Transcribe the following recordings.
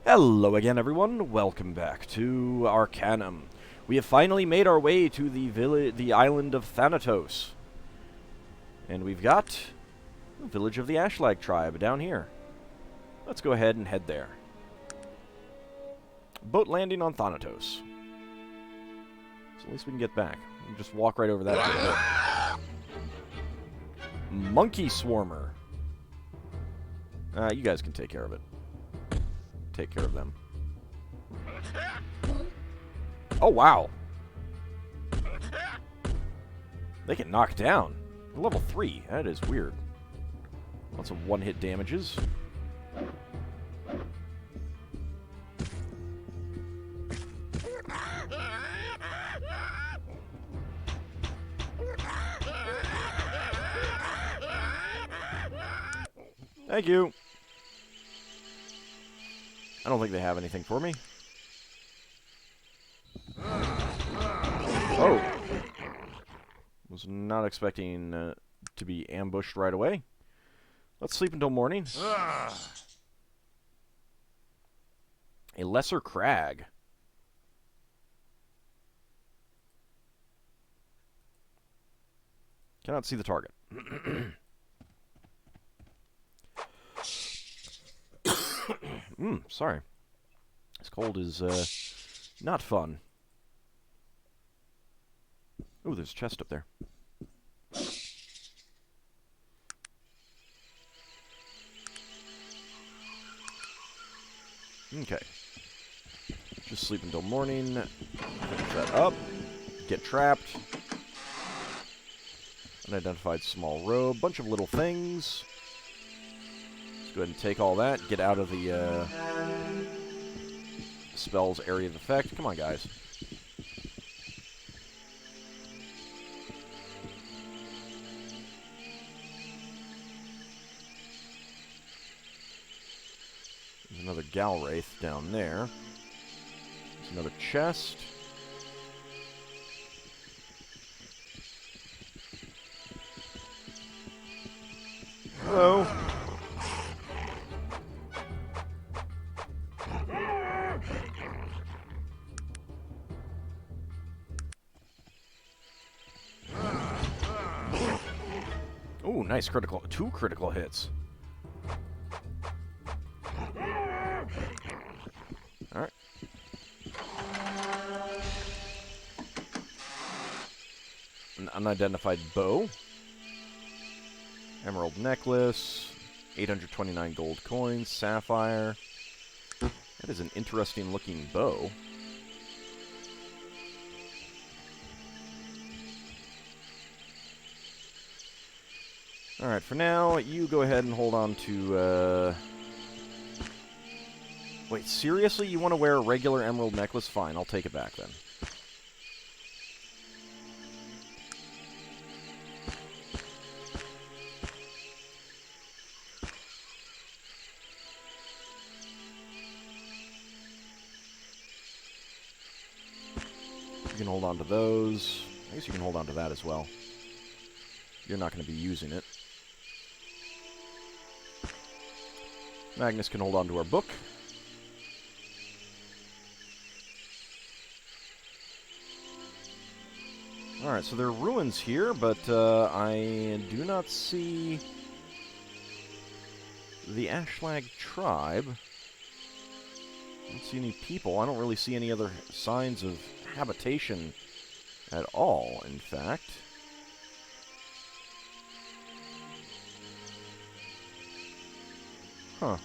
Hello again, everyone. Welcome back to Arcanum. We have finally made our way to the island of Thanatos. And we've got the village of the Ashlag tribe down here. Let's go ahead and head there. Boat landing on Thanatos. So at least we can get back. We'll just walk right over that. Monkey Swarmer. You guys can take care of it. Take care of them. Oh, wow. They can knock down. Level 3. That is weird. Lots of one-hit damages. Thank you. I don't think they have anything for me. Oh. Was not expecting to be ambushed right away. Let's sleep until morning. A lesser crag. Cannot see the target. Sorry. This cold is, not fun. Ooh, there's a chest up there. Okay. Just sleep until morning. Finish that up. Get trapped. Unidentified small robe. Bunch of little things. Go ahead and take all that. Get out of the spell's area of effect. Come on, guys. There's another Galwraith down there. There's another chest. Hello. Ooh, nice critical. 2 critical hits. Alright. An unidentified bow. Emerald necklace. 829 gold coins. Sapphire. That is an interesting looking bow. Alright, for now, you go ahead and hold on to, Wait, seriously? You want to wear a regular emerald necklace? Fine, I'll take it back then. You can hold on to those. I guess you can hold on to that as well. You're not going to be using it. Magnus can hold on to our book. Alright, so there are ruins here, but I do not see the Ashlag tribe. I don't see any people. I don't really see any other signs of habitation at all, in fact. Huh.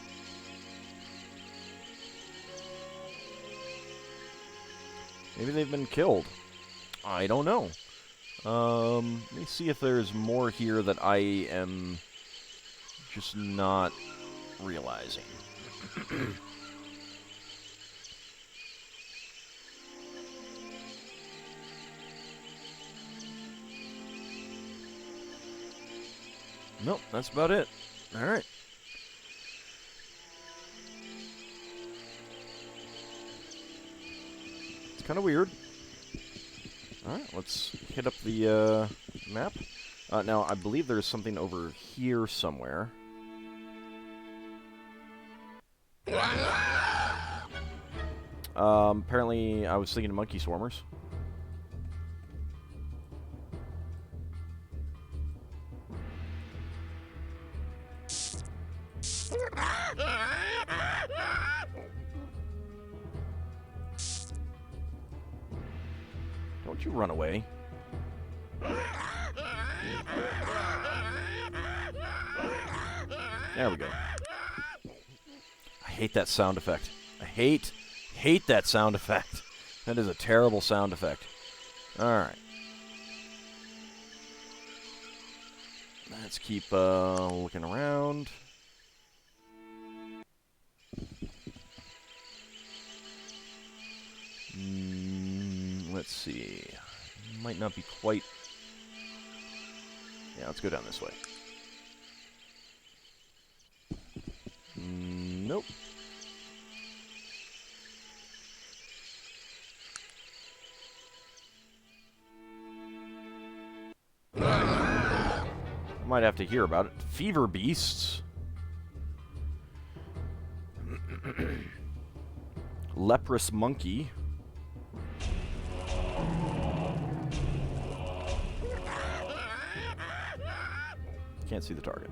Maybe they've been killed. I don't know. Let me see if there's more here that I am just not realizing. Nope, that's about it. Alright. It's kind of weird. Alright, let's hit up the map. Now, I believe there's something over here somewhere. Apparently, I was thinking monkey swarmers. Don't you run away. There we go. I hate that sound effect. I hate that sound effect. That is a terrible sound effect. Alright. Let's keep looking around. Let's see. Might not be quite... Yeah, let's go down this way. Nope. I might have to hear about it. Fever beasts. Leprous monkey. Can't see the target.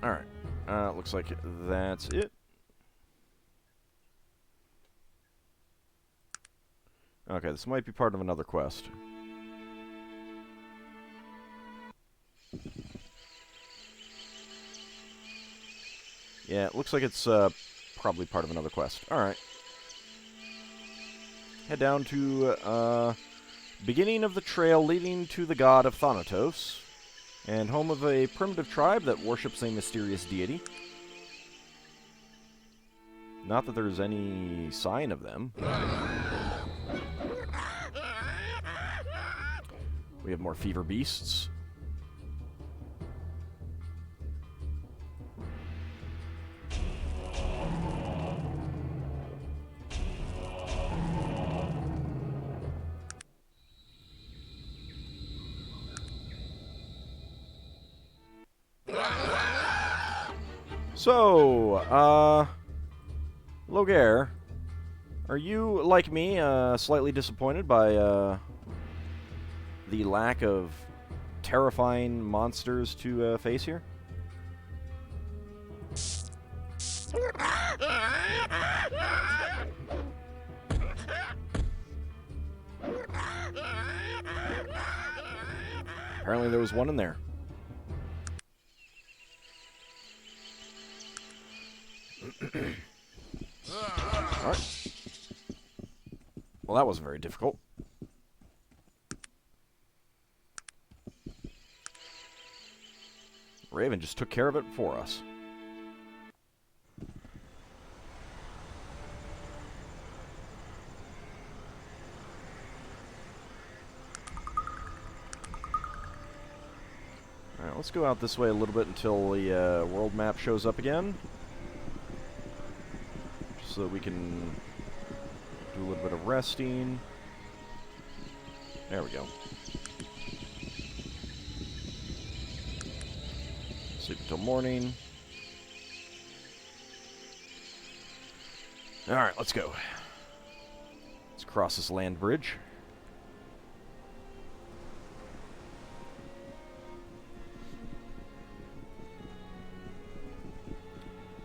Alright. Looks like that's it. Okay, this might be part of another quest. Yeah, it looks like it's probably part of another quest. Alright. Head down to beginning of the trail leading to the god of Thanatos, and home of a primitive tribe that worships a mysterious deity. Not that there's any sign of them. We have more fever beasts. So, Logair, are you, like me, slightly disappointed by, the lack of terrifying monsters to, face here? Apparently there was one in there. Alright. Well, that wasn't very difficult. Raven just took care of it for us. Alright, let's go out this way a little bit until the world map shows up again. So that we can do a little bit of resting. There we go. Sleep until morning. Alright, let's go. Let's cross this land bridge.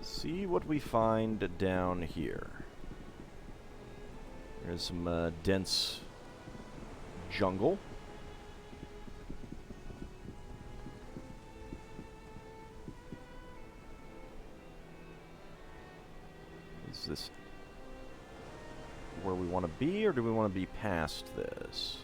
See what we find down here. There's some dense jungle. Is this where we want to be, or do we want to be past this?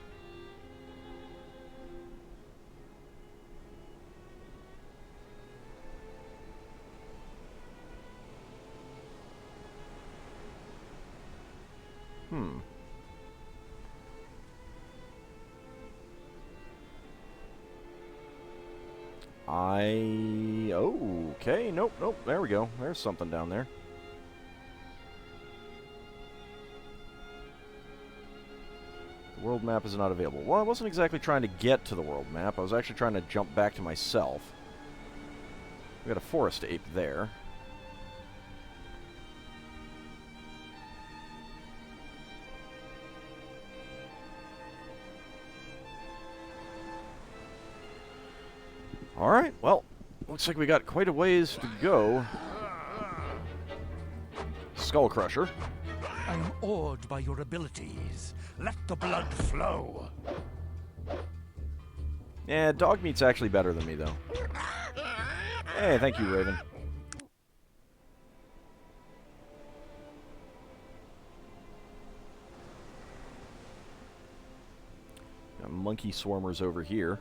Okay, nope, there we go. There's something down there. The world map is not available. Well, I wasn't exactly trying to get to the world map. I was actually trying to jump back to myself. We got a forest ape there. Alright, well, looks like we got quite a ways to go. Skull Crusher. I am awed by your abilities. Let the blood flow. Yeah, dog meat's actually better than me, though. Hey, thank you, Raven. Got monkey swarmers over here.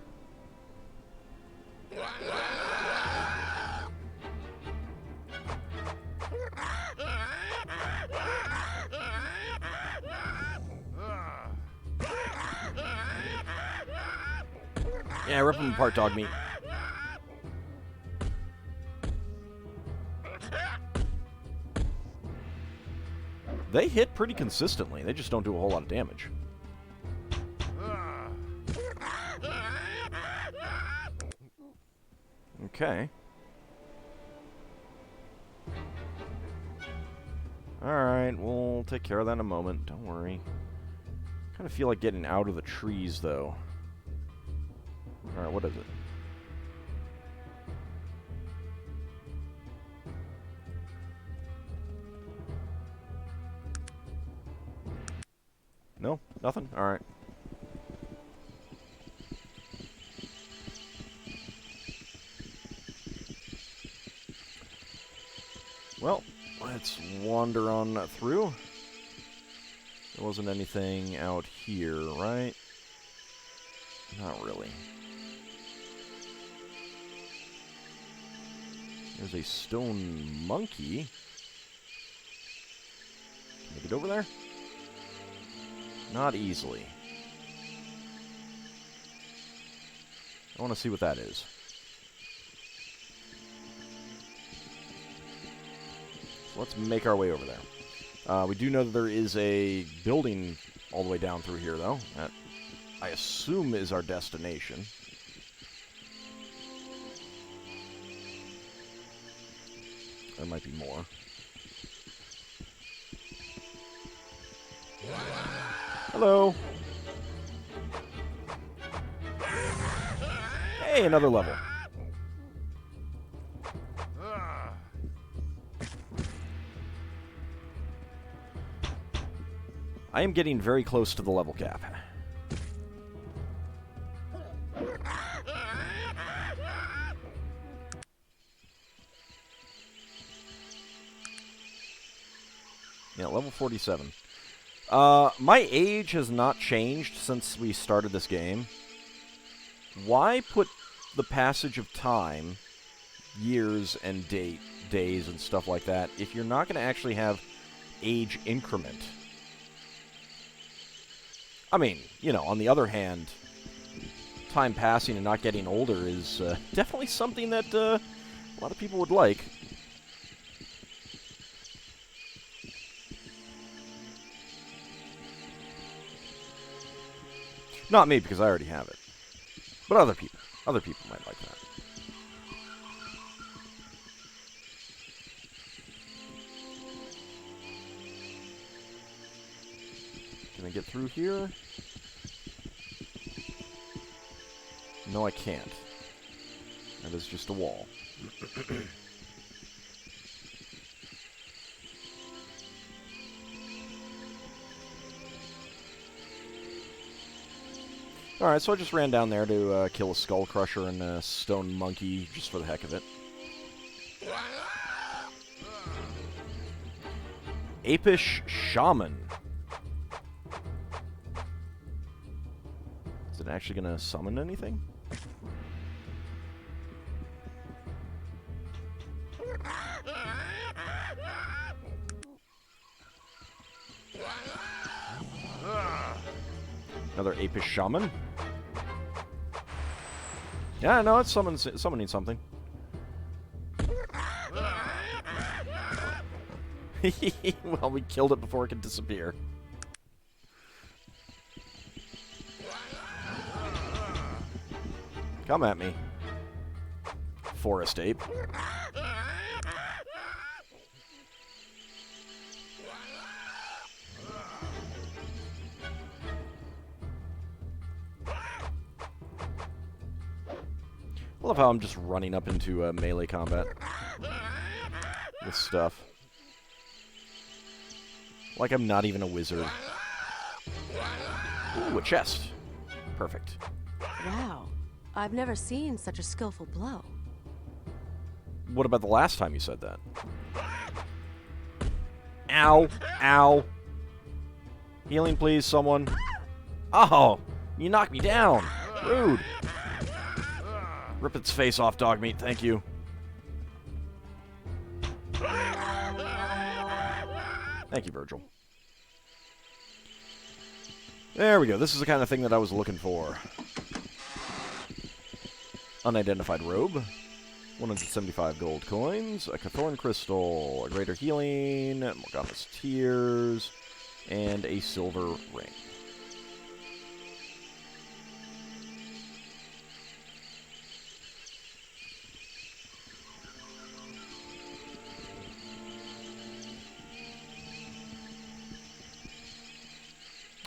Yeah, rip them apart, dog meat. They hit pretty consistently. They just don't do a whole lot of damage. Okay. Alright, we'll take care of that in a moment. Don't worry. Kind of feel like getting out of the trees, though. Alright, what is it? No? Nothing? Alright. Well, let's wander on through. There wasn't anything out here, right? Not really. There's a stone monkey. Can I get over there? Not easily. I want to see what that is. So let's make our way over there. We do know that there is a building all the way down through here, though. That, I assume, is our destination. There might be more. Hello. Hey, another level. I am getting very close to the level cap. Yeah, level 47. My age has not changed since we started this game. Why put the passage of time, years and days and stuff like that, if you're not going to actually have age increment? I mean, you know, on the other hand, time passing and not getting older is definitely something that a lot of people would like. Not me, because I already have it. But other people might like that. Can I get through here? No, I can't. That is just a wall. Alright, so I just ran down there to kill a skull crusher and a stone monkey just for the heck of it. Apish Shaman. Is it actually going to summon anything? Another Apish Shaman. Yeah, no, it's summoning something. Well, we killed it before it could disappear. Come at me. Forest ape. I love how I'm just running up into melee combat with stuff. Like I'm not even a wizard. Ooh, a chest. Perfect. Wow. I've never seen such a skillful blow. What about the last time you said that? Ow. Ow. Healing, please, someone. Oh, you knocked me down. Rude. Rip its face off, dog meat. Thank you. Thank you, Virgil. There we go. This is the kind of thing that I was looking for. Unidentified robe. 175 gold coins. A Cathorn crystal. A greater healing. Morgana's tears. And a silver ring.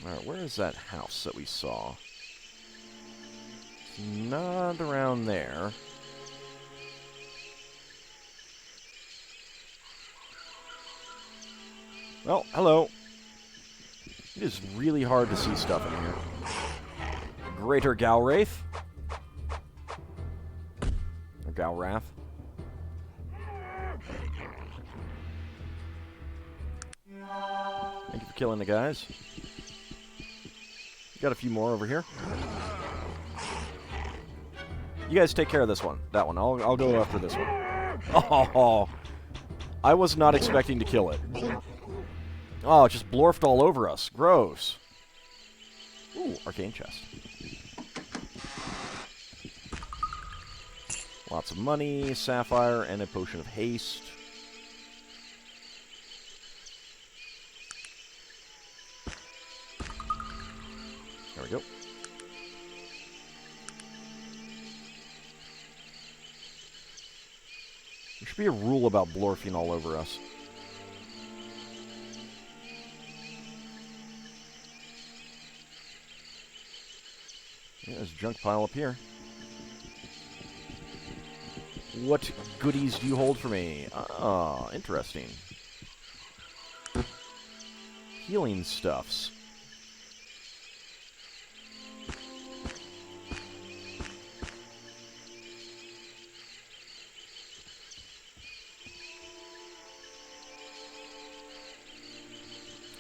Alright, where is that house that we saw? It's not around there. Well, hello. It is really hard to see stuff in here. Greater Galwraith. Or Galwrath. Thank you for killing the guys. Got a few more over here. You guys take care of this one. That one. I'll go after this one. Oh, I was not expecting to kill it. Oh, it just blorfed all over us. Gross. Ooh, arcane chest. Lots of money, sapphire, and a potion of haste. There we go. There should be a rule about blorfing all over us. Yeah, there's a junk pile up here. What goodies do you hold for me? Ah, interesting. Healing stuffs.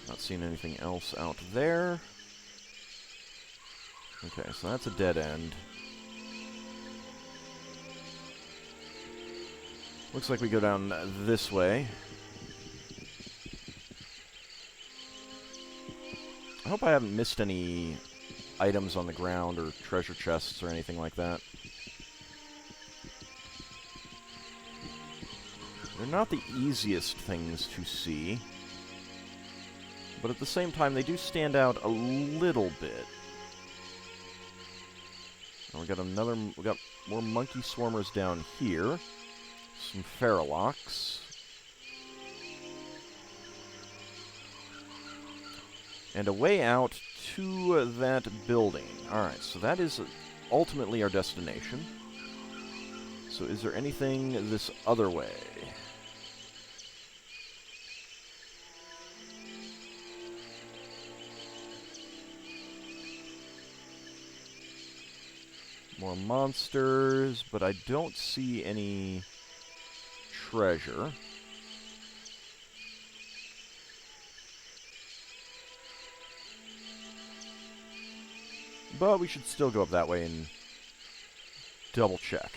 Not seeing anything else out there. Okay, so that's a dead end. Looks like we go down this way. I hope I haven't missed any items on the ground or treasure chests or anything like that. They're not the easiest things to see, but at the same time they do stand out a little bit. We got more monkey swarmers down here. Some Feralocks. And a way out to that building. Alright, so that is ultimately our destination. So is there anything this other way? More monsters, but I don't see any treasure. But we should still go up that way and double check.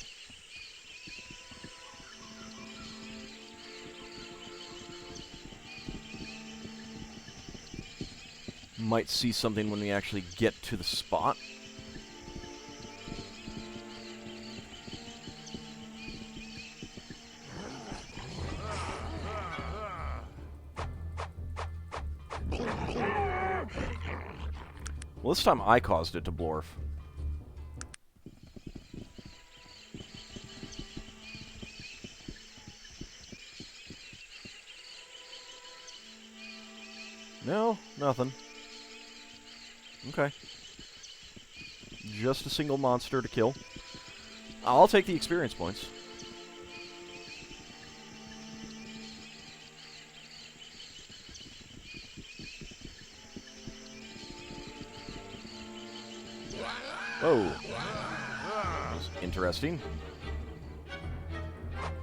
Might see something when we actually get to the spot. Well, this time I caused it to blorf. No, nothing. Okay. Just a single monster to kill. I'll take the experience points. Oh. That's interesting.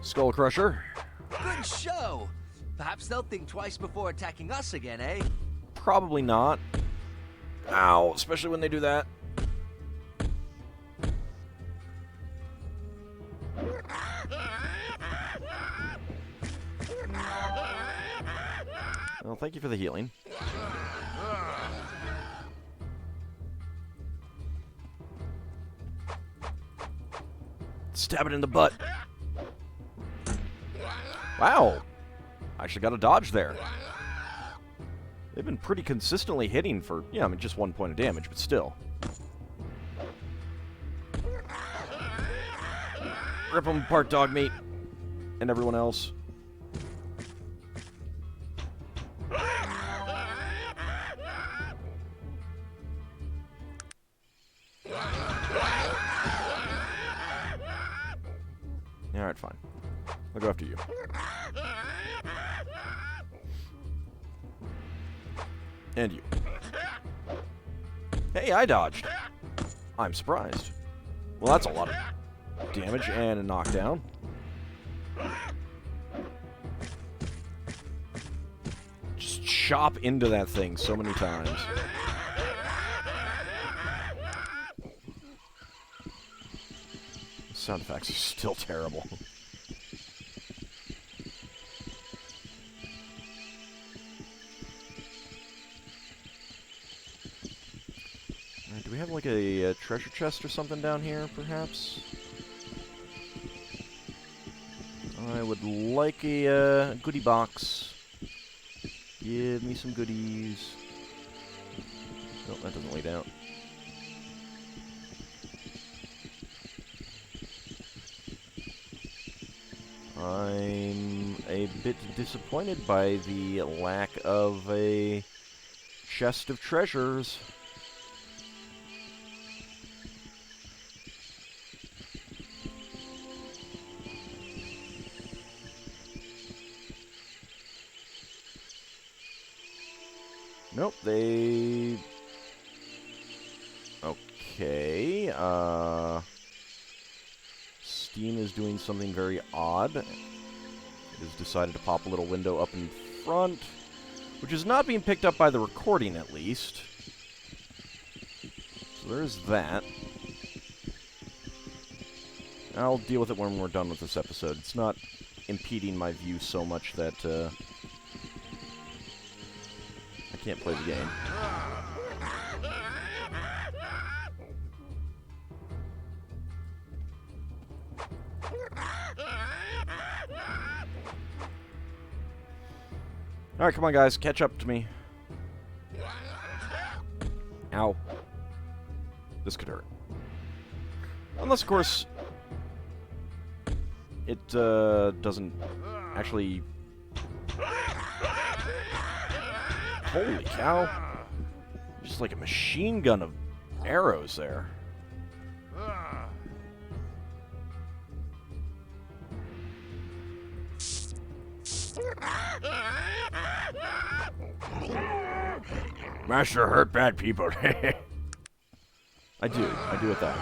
Skull Crusher. Good show! Perhaps they'll think twice before attacking us again, eh? Probably not. Ow, especially when they do that. Well, thank you for the healing. Stab it in the butt. Wow. I actually got a dodge there. They've been pretty consistently hitting for, yeah, I mean, just 1 point of damage, but still. Rip them apart, dog meat. And everyone else. Alright, fine. I'll go after you. And you. Hey, I dodged. I'm surprised. Well, that's a lot of damage and a knockdown. Just chop into that thing so many times. Sound effects are still terrible. Alright, do we have like a treasure chest or something down here, perhaps? I would like a goodie box. Give me some goodies. Nope, that doesn't lead out. I'm a bit disappointed by the lack of a chest of treasures. Nope, they... Okay, Steam is doing something very odd. It has decided to pop a little window up in front, which is not being picked up by the recording, at least. So there's that. I'll deal with it when we're done with this episode. It's not impeding my view so much that, I can't play the game. Alright, come on, guys. Catch up to me. Ow. This could hurt. Unless, of course, it doesn't actually... Holy cow. Just like a machine gun of arrows there. Master hurt bad people. I do at that.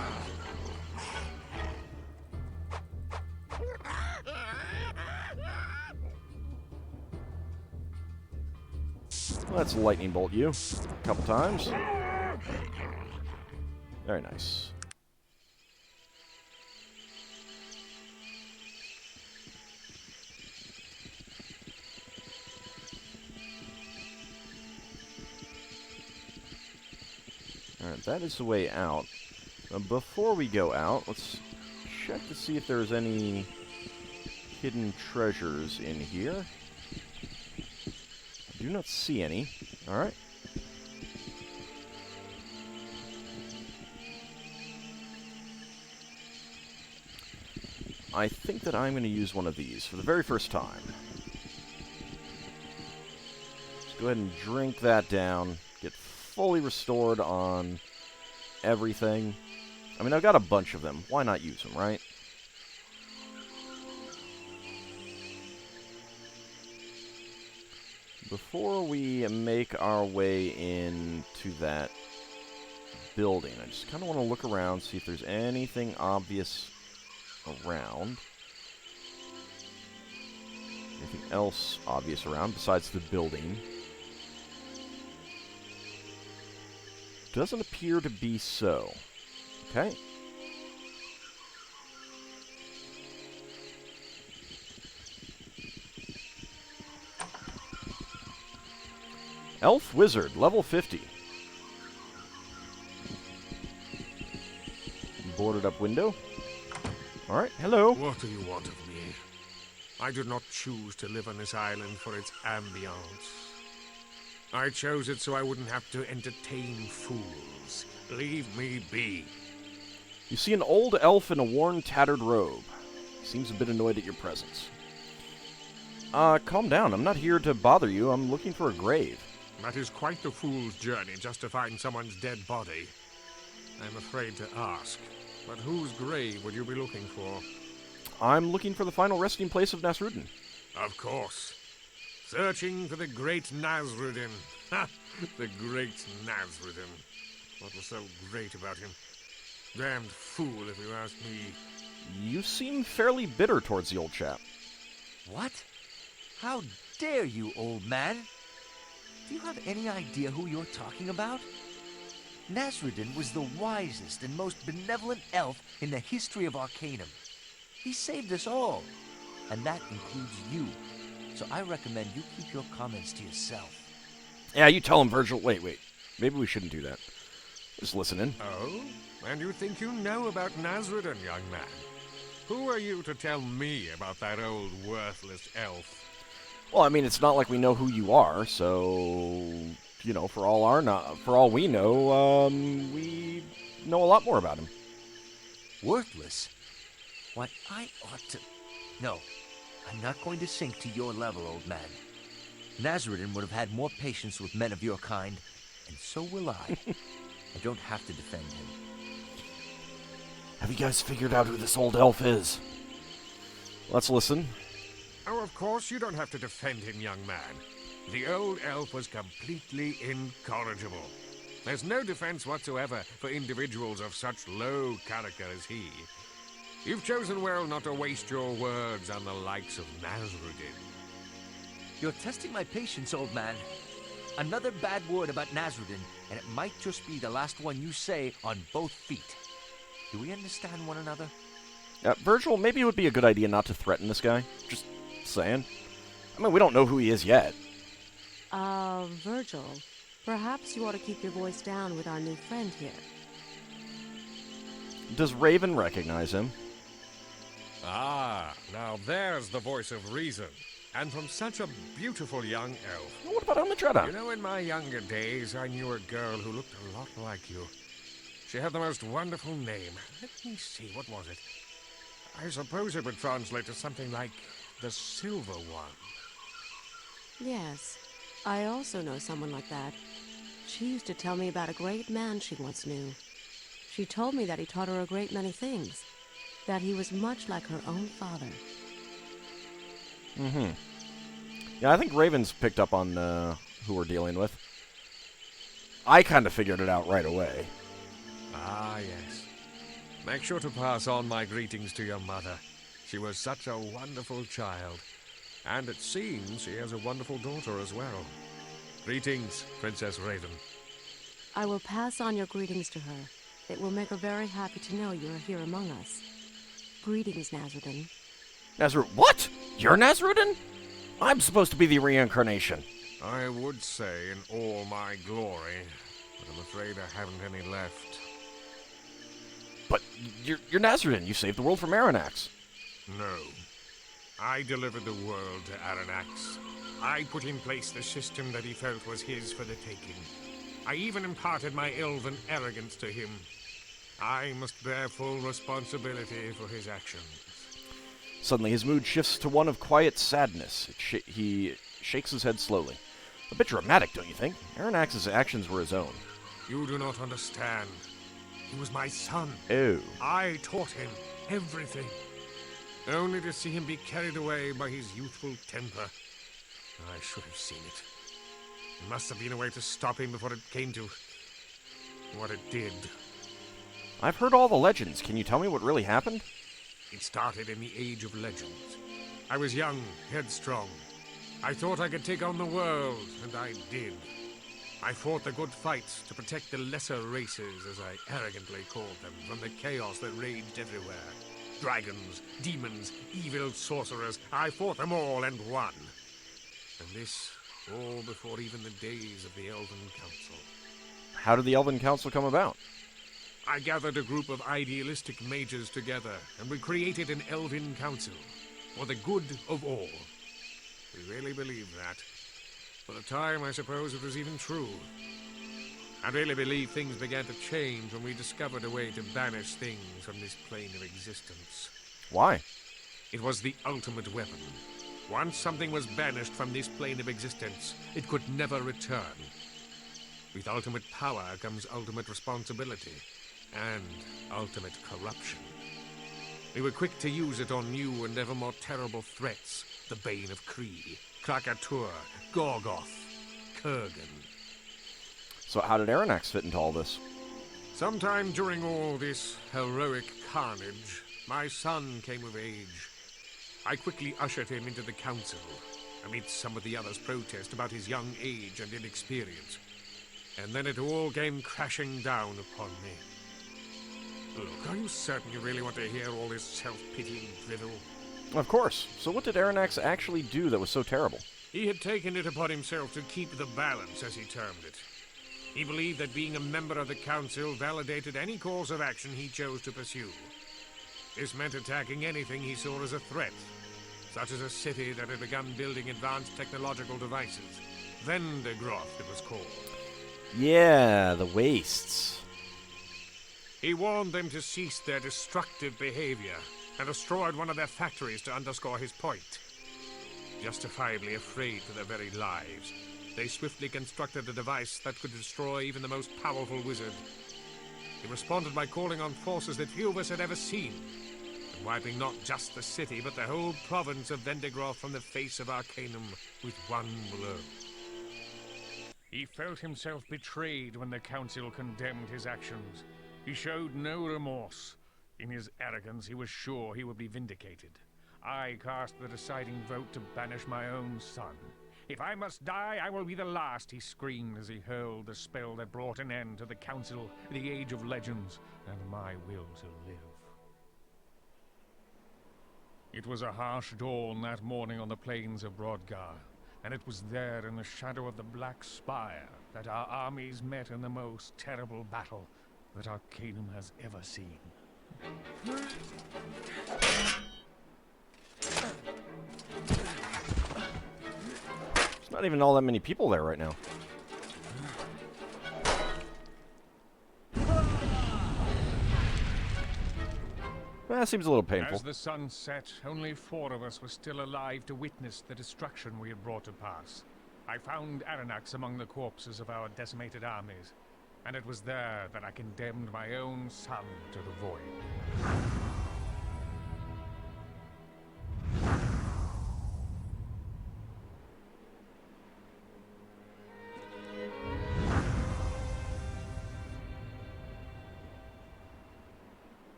Let's lightning bolt you a couple times. Very nice. Alright, that is the way out. Before we go out, let's check to see if there's any hidden treasures in here. I do not see any. Alright. I think that I'm going to use one of these for the very first time. go ahead and drink that down. Get fully restored on everything. I mean, I've got a bunch of them. Why not use them, right? Before we make our way into that building, I just kind of want to look around, see if there's anything obvious around. Anything else obvious around besides the building? Doesn't appear to be so. Okay. Elf Wizard, level 50. Boarded up window. Alright, hello. What do you want of me? I did not choose to live on this island for its ambience. I chose it so I wouldn't have to entertain fools. Leave me be. You see an old elf in a worn, tattered robe. Seems a bit annoyed at your presence. Calm down. I'm not here to bother you. I'm looking for a grave. That is quite the fool's journey just to find someone's dead body. I'm afraid to ask, but whose grave would you be looking for? I'm looking for the final resting place of Nasrudin. Of course. Searching for the great Nasrudin. Ha! The great Nasrudin. What was so great about him? Damned fool, if you ask me. You seem fairly bitter towards the old chap. What? How dare you, old man? Do you have any idea who you're talking about? Nasrudin was the wisest and most benevolent elf in the history of Arcanum. He saved us all, and that includes you. So I recommend you keep your comments to yourself. Yeah, you tell him, Virgil. Wait. Maybe we shouldn't do that. Just listening. Oh? And you think you know about Nasrudin, young man? Who are you to tell me about that old worthless elf? Well, I mean, it's not like we know who you are, so you know, for all we know, we know a lot more about him. Worthless? Why, I ought to... No, I'm not going to sink to your level, old man. Nasrudin would have had more patience with men of your kind, and so will I. I don't have to defend him. Have you guys figured out who this old elf is? Let's listen. Oh, of course you don't have to defend him, young man. The old elf was completely incorrigible. There's no defense whatsoever for individuals of such low character as he. You've chosen well not to waste your words on the likes of Nasrudin. You're testing my patience, old man. Another bad word about Nasrudin, and it might just be the last one you say on both feet. Do we understand one another? Virgil, maybe it would be a good idea not to threaten this guy. Just saying. I mean, we don't know who he is yet. Virgil, perhaps you ought to keep your voice down with our new friend here. Does Raven recognize him? Ah, now there's the voice of reason. And from such a beautiful young elf. What about Almadretta? You know, in my younger days, I knew a girl who looked a lot like you. She had the most wonderful name. Let me see, what was it? I suppose it would translate to something like the Silver One. Yes, I also know someone like that. She used to tell me about a great man she once knew. She told me that he taught her a great many things. That he was much like her own father. Mm-hmm. Yeah, I think Raven's picked up on who we're dealing with. I kind of figured it out right away. Ah, yes. Make sure to pass on my greetings to your mother. She was such a wonderful child. And it seems she has a wonderful daughter as well. Greetings, Princess Raven. I will pass on your greetings to her. It will make her very happy to know you are here among us. Greetings, Nasrudin. What? You're Nasrudin? I'm supposed to be the reincarnation. I would say in all my glory, but I'm afraid I haven't any left. But you're Nasrudin. You saved the world from Arronax. No. I delivered the world to Arronax. I put in place the system that he felt was his for the taking. I even imparted my elven arrogance to him. I must bear full responsibility for his actions. Suddenly, his mood shifts to one of quiet sadness. He shakes his head slowly. A bit dramatic, don't you think? Arronax's actions were his own. You do not understand. He was my son. Oh. I taught him everything. Only to see him be carried away by his youthful temper. I should have seen it. There must have been a way to stop him before it came to what it did. I've heard all the legends. Can you tell me what really happened? It started in the Age of Legends. I was young, headstrong. I thought I could take on the world, and I did. I fought the good fight to protect the lesser races, as I arrogantly called them, from the chaos that raged everywhere. Dragons, demons, evil sorcerers, I fought them all and won. And this, all before even the days of the Elven Council. How did the Elven Council come about? I gathered a group of idealistic mages together, and we created an Elven Council, for the good of all. We really believed that. For a time, I suppose it was even true. I really believe things began to change when we discovered a way to banish things from this plane of existence. Why? It was the ultimate weapon. Once something was banished from this plane of existence, it could never return. With ultimate power comes ultimate responsibility, and ultimate corruption. We were quick to use it on new and ever more terrible threats. The Bane of Kree, Krakatur, Gorgoth, Kurgan. So how did Arronax fit into all this? Sometime during all this heroic carnage, my son came of age. I quickly ushered him into the council, amidst some of the others' protest about his young age and inexperience. And then it all came crashing down upon me. Look, are you certain you really want to hear all this self-pitying drivel? Of course. So what did Arronax actually do that was so terrible? He had taken it upon himself to keep the balance, as he termed it. He believed that being a member of the council validated any course of action he chose to pursue. This meant attacking anything he saw as a threat, such as a city that had begun building advanced technological devices. Vendegroth, it was called. Yeah, the wastes. He warned them to cease their destructive behavior and destroyed one of their factories to underscore his point. Justifiably afraid for their very lives, they swiftly constructed a device that could destroy even the most powerful wizard. He responded by calling on forces that few of us had ever seen, and wiping not just the city, but the whole province of Vendegroth from the face of Arcanum with one blow. He felt himself betrayed when the council condemned his actions. He showed no remorse. In his arrogance, he was sure he would be vindicated. I cast the deciding vote to banish my own son. If I must die, I will be the last, he screamed as he hurled the spell that brought an end to the Council, the Age of Legends, and my will to live. It was a harsh dawn that morning on the plains of Brodgar, and it was there in the shadow of the Black Spire that our armies met in the most terrible battle that Arcanum has ever seen. There's not even all that many people there right now. That seems a little painful. As the sun set, only 4 of us were still alive to witness the destruction we had brought to pass. I found Arronax among the corpses of our decimated armies, and it was there that I condemned my own son to the void.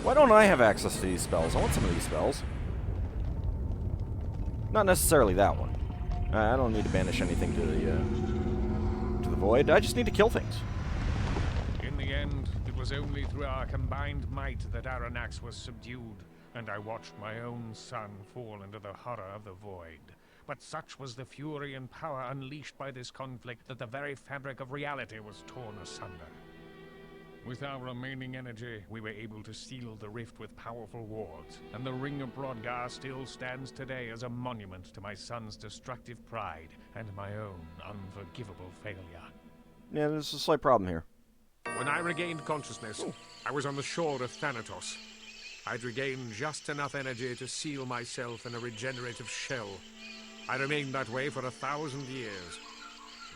Why don't I have access to these spells? I want some of these spells. Not necessarily that one. I don't need to banish anything to the void. I just need to kill things. In the end, it was only through our combined might that Arronax was subdued, and I watched my own son fall into the horror of the void. But such was the fury and power unleashed by this conflict that the very fabric of reality was torn asunder. With our remaining energy, we were able to seal the rift with powerful wards, and the Ring of Brodgar still stands today as a monument to my son's destructive pride and my own unforgivable failure. Yeah, there's a slight problem here. When I regained consciousness, I was on the shore of Thanatos. I'd regained just enough energy to seal myself in a regenerative shell. I remained that way for 1,000 years.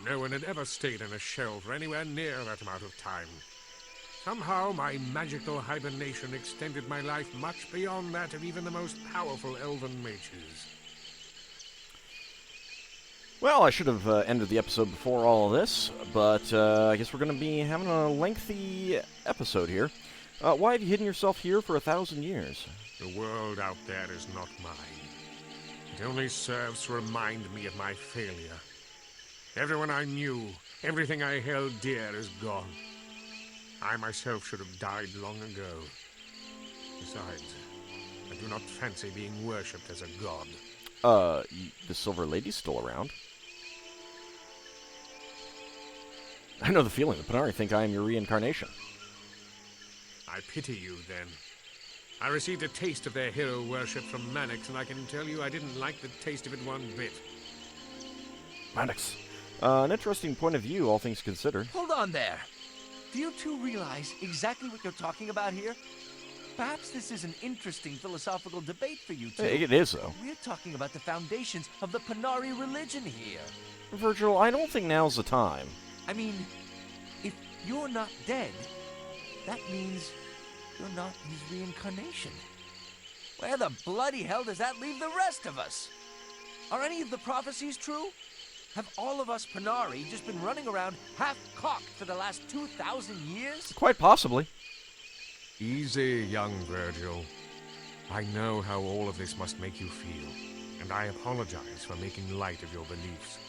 No one had ever stayed in a shell for anywhere near that amount of time. Somehow, my magical hibernation extended my life much beyond that of even the most powerful elven mages. Well, I should have ended the episode before all of this, but I guess we're going to be having a lengthy episode here. Why have you hidden yourself here for 1,000 years? The world out there is not mine. It only serves to remind me of my failure. Everyone I knew, everything I held dear is gone. I myself should have died long ago. Besides, I do not fancy being worshipped as a god. The Silver Lady's still around. I know the feeling. The Panari think I am your reincarnation. I pity you, then. I received a taste of their hero worship from Mannix, and I can tell you I didn't like the taste of it one bit. Mannix. An interesting point of view, all things considered. Hold on there. Do you two realize exactly what you're talking about here? Perhaps this is an interesting philosophical debate for you two. It is, though. We're talking about the foundations of the Panari religion here. Virgil, I don't think now's the time. I mean, if you're not dead, that means you're not his reincarnation. Where the bloody hell does that leave the rest of us? Are any of the prophecies true? Have all of us Panari just been running around half-cocked for the last 2,000 years? Quite possibly. Easy, young Virgil. I know how all of this must make you feel, and I apologize for making light of your beliefs.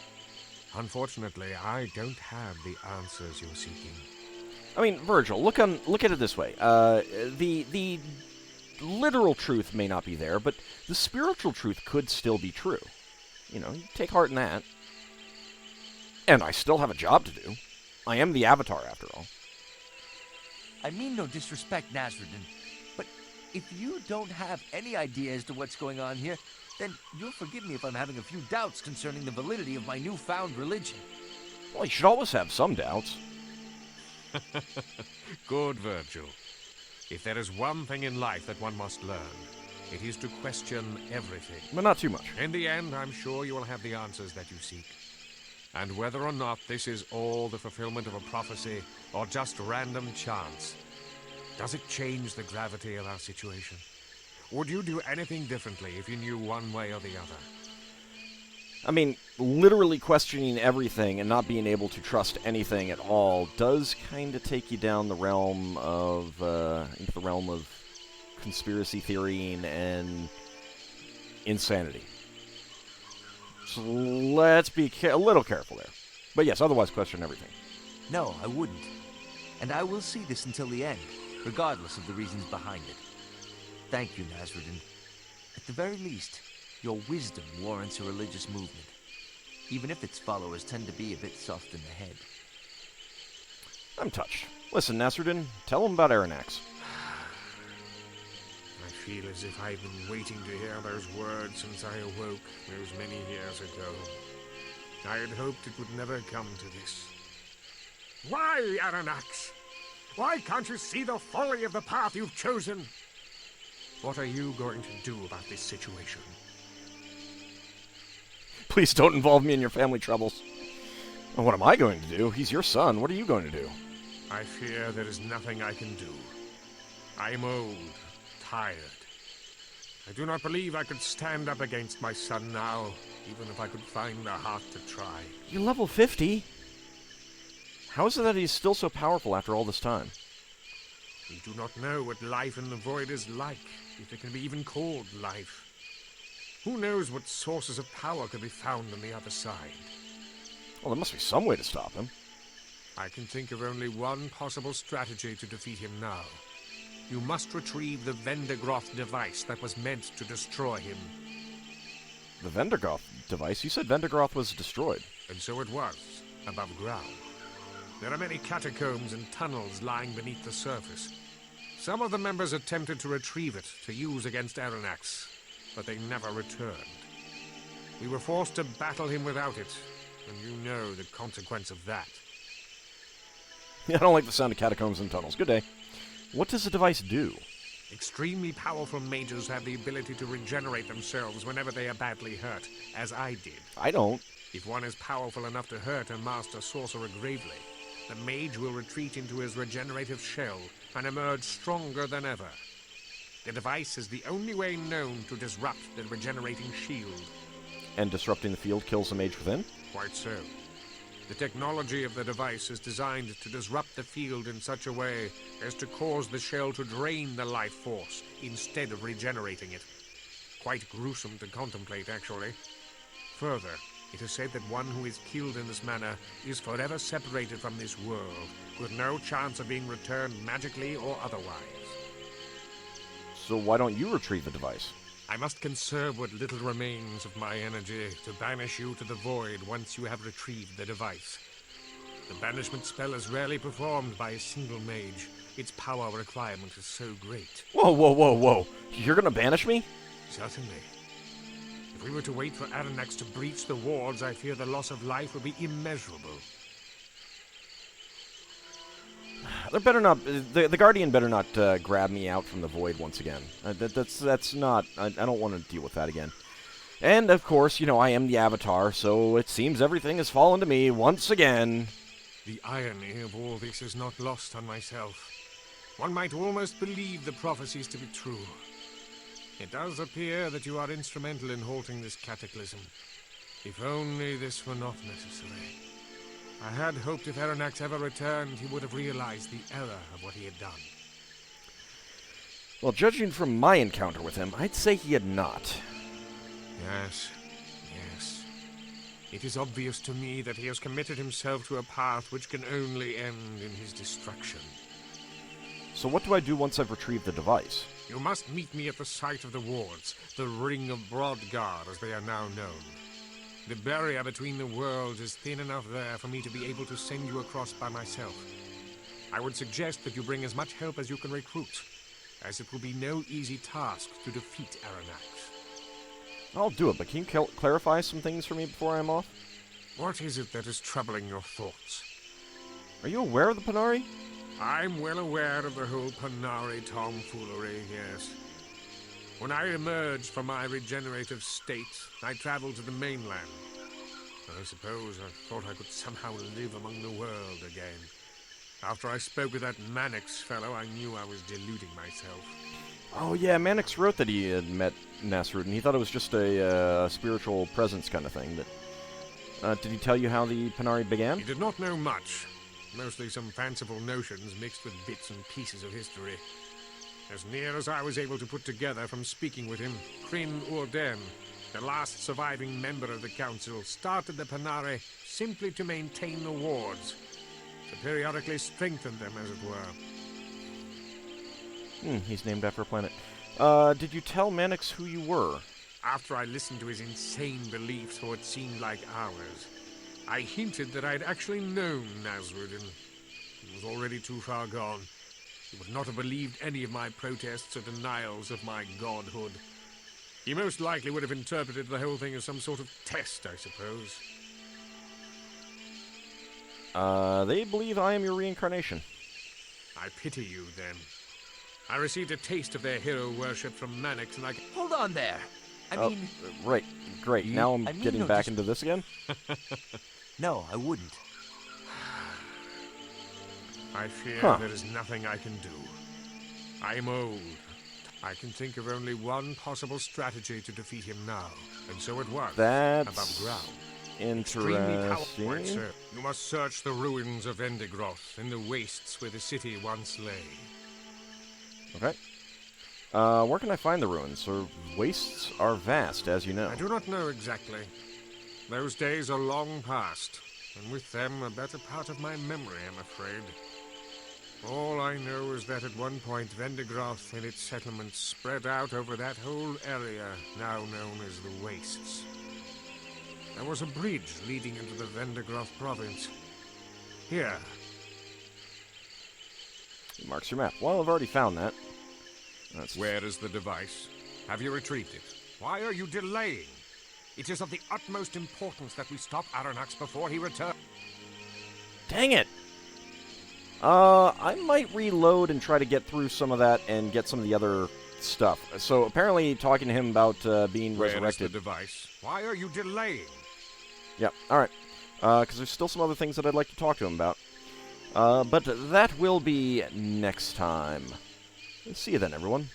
Unfortunately, I don't have the answers you're seeking. I mean, Virgil, look at it this way. The literal truth may not be there, but the spiritual truth could still be true. You know, take heart in that. And I still have a job to do. I am the Avatar, after all. I mean no disrespect, Nasrudin, but if you don't have any idea as to what's going on here, then you'll forgive me if I'm having a few doubts concerning the validity of my newfound religion. Well, you should always have some doubts. Good, Virgil. If there is one thing in life that one must learn, it is to question everything. But not too much. In the end, I'm sure you will have the answers that you seek. And whether or not this is all the fulfillment of a prophecy or just random chance, does it change the gravity of our situation? Would you do anything differently if you knew one way or the other? I mean, literally questioning everything and not being able to trust anything at all does kind of take you down the realm of, into the realm of conspiracy theorying and insanity. So let's be a little careful there. But yes, otherwise question everything. No, I wouldn't. And I will see this until the end, regardless of the reasons behind it. Thank you, Nasrudin. At the very least, your wisdom warrants a religious movement, even if its followers tend to be a bit soft in the head. I'm touched. Listen, Nasrudin, tell him about Arronax. I feel as if I've been waiting to hear those words since I awoke those many years ago. I had hoped it would never come to this. Why, Arronax? Why can't you see the folly of the path you've chosen? What are you going to do about this situation? Please don't involve me in your family troubles. Well, what am I going to do? He's your son. What are you going to do? I fear there is nothing I can do. I'm old, tired. I do not believe I could stand up against my son now, even if I could find the heart to try. You're level 50. How is it that he's still so powerful after all this time? We do not know what life in the void is like, if it can be even called life. Who knows what sources of power could be found on the other side? Well, there must be some way to stop him. I can think of only one possible strategy to defeat him now. You must retrieve the Vendergroth device that was meant to destroy him. The Vendergroth device? You said Vendergroth was destroyed. And so it was, above ground. There are many catacombs and tunnels lying beneath the surface. Some of the members attempted to retrieve it to use against Arronax, but they never returned. We were forced to battle him without it, and you know the consequence of that. I don't like the sound of catacombs and tunnels. Good day. What does the device do? Extremely powerful mages have the ability to regenerate themselves whenever they are badly hurt, as I did. I don't. If one is powerful enough to hurt a master sorcerer gravely, the mage will retreat into his regenerative shell and emerge stronger than ever. The device is the only way known to disrupt the regenerating shield. And disrupting the field kills the mage within? Quite so. The technology of the device is designed to disrupt the field in such a way as to cause the shell to drain the life force instead of regenerating it. Quite gruesome to contemplate, actually. Further, it is said that one who is killed in this manner is forever separated from this world, with no chance of being returned magically or otherwise. So why don't you retrieve the device? I must conserve what little remains of my energy to banish you to the void once you have retrieved the device. The banishment spell is rarely performed by a single mage. Its power requirement is so great. Whoa, whoa, whoa, whoa. You're gonna banish me? Certainly. If we were to wait for Arronax to breach the wards, I fear the loss of life would be immeasurable. There better not. The Guardian better not grab me out from the void once again. That's not. I don't want to deal with that again. And of course, you know, I am the Avatar, so it seems everything has fallen to me once again. The irony of all this is not lost on myself. One might almost believe the prophecies to be true. It does appear that you are instrumental in halting this cataclysm. If only this were not necessary. I had hoped if Arronax ever returned, he would have realized the error of what he had done. Well, judging from my encounter with him, I'd say he had not. Yes. It is obvious to me that he has committed himself to a path which can only end in his destruction. So what do I do once I've retrieved the device? You must meet me at the site of the wards, the Ring of Broadguard, as they are now known. The barrier between the worlds is thin enough there for me to be able to send you across by myself. I would suggest that you bring as much help as you can recruit, as it will be no easy task to defeat Arronax. I'll do it, but can you clarify some things for me before I'm off? What is it that is troubling your thoughts? Are you aware of the Panari? I'm well aware of the whole Panari tomfoolery, yes. When I emerged from my regenerative state, I traveled to the mainland. I suppose I thought I could somehow live among the world again. After I spoke with that Mannix fellow, I knew I was deluding myself. Oh yeah, Mannix wrote that he had met Nasrudin. He thought it was just a spiritual presence kind of thing. But did he tell you how the Panari began? He did not know much. Mostly some fanciful notions mixed with bits and pieces of history. As near as I was able to put together from speaking with him, Kryn Urden, the last surviving member of the council, started the Panari simply to maintain the wards, to periodically strengthen them, as it were. He's named after a planet. Did you tell Mannix who you were? After I listened to his insane beliefs for what seemed like hours, I hinted that I'd actually known Nasrudin. He was already too far gone. He would not have believed any of my protests or denials of my godhood. He most likely would have interpreted the whole thing as some sort of test, I suppose. They believe I am your reincarnation. I pity you, then. I received a taste of their hero worship from Mannix, and I... Hold on there. I mean... Right. Great. Now I'm getting back into this again? No, I wouldn't. I fear there is nothing I can do. I am old. I can think of only one possible strategy to defeat him now, and so it was. That's above ground. Interesting. Sir. You must search the ruins of Vendigroth in the wastes where the city once lay. Okay. Where can I find the ruins? Wastes are vast, as you know. I do not know exactly. Those days are long past, and with them a better part of my memory, I'm afraid. All I know is that at one point Vendigroth and its settlements spread out over that whole area now known as the Wastes. There was a bridge leading into the Vendigroth province. Here, It marks your map. Well, I've already found that. Where is the device? Have you retrieved it? Why are you delaying? It is of the utmost importance that we stop Arronax before he returns. Dang it! I might reload and try to get through some of that and get some of the other stuff. So apparently talking to him about being resurrected. Where is the device? Why are you delaying? Yep, alright. Because there's still some other things that I'd like to talk to him about. But that will be next time. See you then, everyone.